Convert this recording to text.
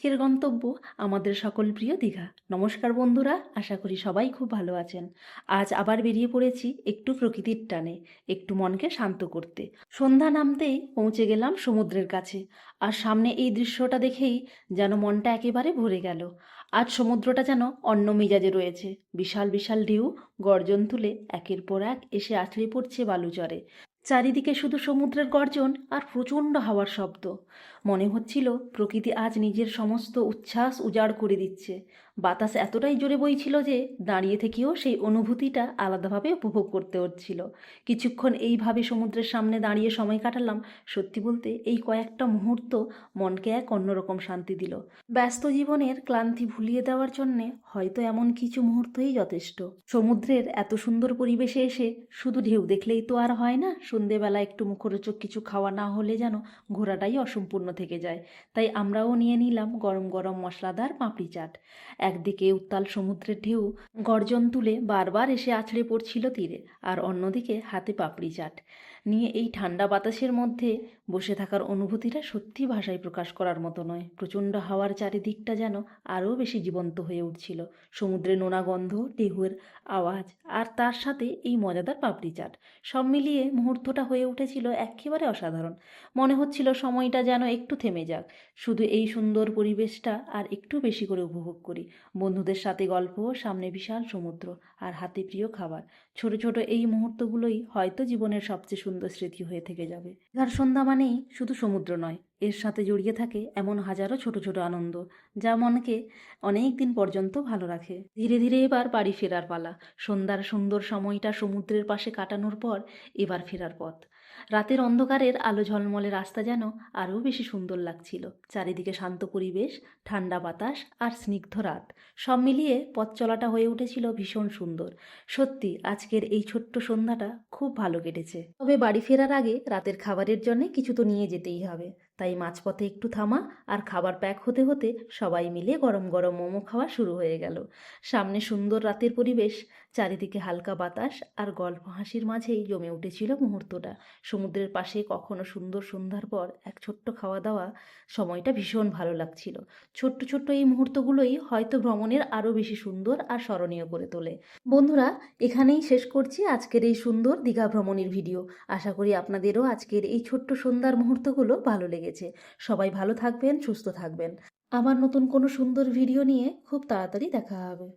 আজকের গন্তব্য আমাদের সকল প্রিয় দীঘা। নমস্কার বন্ধুরা, আশা করি সবাই খুব ভালো আছেন। আজ আবার বেরিয়ে পড়েছি একটু প্রকৃতির টানে, একটু মনকে শান্ত করতে। সন্ধ্যা নামতেই পৌঁছে গেলাম সমুদ্রের কাছে, আর সামনে এই দৃশ্যটা দেখেই যেন মনটা একেবারে ভরে গেল। আজ সমুদ্রটা যেন অন্য মেজাজে রয়েছে। বিশাল বিশাল ঢেউ গর্জন তুলে একের পর এক এসে আছড়ে পড়ছে বালুচরে। চারিদিকে শুধু সমুদ্রের গর্জন আর প্রচণ্ড হাওয়ার শব্দ। মনে হচ্ছিল প্রকৃতি আজ নিজের সমস্ত উচ্ছ্বাস উজাড় করে দিচ্ছে। বাতাস এতটাই জোরে বইছিল যে দাঁড়িয়ে থেকেও সেই অনুভূতিটা আলাদাভাবে উপভোগ করতে হচ্ছিল। কিছুক্ষণ এইভাবে সমুদ্রের সামনে দাঁড়িয়ে সময় কাটালাম। সত্যি বলতে এই কয়েকটা মুহূর্ত মনকে এক অন্যরকম শান্তি দিল। ব্যস্ত জীবনের ক্লান্তি ভুলিয়ে দেওয়ার জন্যে হয়তো এমন কিছু মুহূর্তই যথেষ্ট। সমুদ্রের এত সুন্দর পরিবেশে এসে শুধু ঢেউ দেখলেই তো আর হয় না। সন্ধেবেলা একটু মুখরোচক কিছু খাওয়া না হলে যেন ঘোরাটাই অসম্পূর্ণ থেকে যায়। তাই আমরাও নিয়ে নিলাম গরম গরম মশলাদার পাপড়ি চাট। একদিকে উত্তাল সমুদ্রের ঢেউ গর্জন তুলে বারবার এসে আছড়ে পড়ছিল তীরে, আর অন্যদিকে হাতে পাপড়ি চাট নিয়ে এই ঠান্ডা বাতাসের মধ্যে বসে থাকার অনুভূতিটা সত্যি ভাষায় প্রকাশ করার মতো নয়। প্রচণ্ড হাওয়ার চারিদিকটা যেন আরও বেশি জীবন্ত হয়ে উঠছিল। সমুদ্রে নোনা গন্ধ, ঢেউয়ের আওয়াজ, আর তার সাথে এই মজাদার পাপড়ি চাট, সব মিলিয়ে মুহূর্তটা হয়ে উঠেছিল একেবারে অসাধারণ। মনে হচ্ছিল সময়টা যেন একটু থেমে যাক, শুধু এই সুন্দর পরিবেশটা আর একটু বেশি করে উপভোগ করি। বন্ধুদের সাথে গল্প, সামনে বিশাল সমুদ্র, আর হাতে প্রিয় খাবার। ছোট ছোট এই মুহূর্তগুলোই হয়তো জীবনের সবচেয়ে সুন্দর স্মৃতি হয়ে থেকে যাবে। আর সন্ধ্যা মানেই শুধু সমুদ্র নয়, এর সাথে জড়িয়ে থাকে এমন হাজারো ছোট ছোট আনন্দ যা মনকে অনেক দিন পর্যন্ত ভালো রাখে। ধীরে ধীরে এবার বাড়ি ফেরার পালা। সন্ধ্যার সুন্দর সময়টা সমুদ্রের পাশে কাটানোর পর এবার ফেরার পথ। রাতের অন্ধকারের আলো ঝলমলে রাস্তা যেন আরও বেশি সুন্দর লাগছিল। চারিদিকে শান্ত পরিবেশ, ঠান্ডা বাতাস আর স্নিগ্ধ রাত, সব মিলিয়ে পথ চলাটা হয়ে উঠেছিল ভীষণ সুন্দর। সত্যি আজকের এই ছোট্ট সন্ধ্যাটা খুব ভালো কেটেছে। তবে বাড়ি ফেরার আগে রাতের খাবারের জন্য কিছু তো নিয়ে যেতেই হবে। তাই মাঝপথে একটু থামা, আর খাবার প্যাক হতে হতে সবাই মিলে গরম গরম মোমো খাওয়া শুরু হয়ে গেল। সামনে সুন্দর রাতের পরিবেশ, চারিদিকে হালকা বাতাস আর গল্প হাসির মাঝেই জমে উঠেছিল মুহূর্তটা। সমুদ্রের পাশে কখনো সুন্দর সন্ধ্যার পর এক ছোট্ট খাওয়া দাওয়া, সময়টা ভীষণ ভালো লাগছিল। ছোট্ট ছোট্ট এই মুহূর্তগুলোই হয়তো ভ্রমণের আরও বেশি সুন্দর আর স্মরণীয় করে তোলে। বন্ধুরা, এখানেই শেষ করছি আজকের এই সুন্দর দীঘা ভ্রমণের ভিডিও। আশা করি আপনাদেরও আজকের এই ছোট্ট সন্ধ্যার মুহূর্তগুলো ভালো লেগেছে। সবাই ভালো থাকবেন, সুস্থ থাকবেন। আবার নতুন কোনো সুন্দর ভিডিও নিয়ে খুব তাড়াতাড়ি দেখা হবে।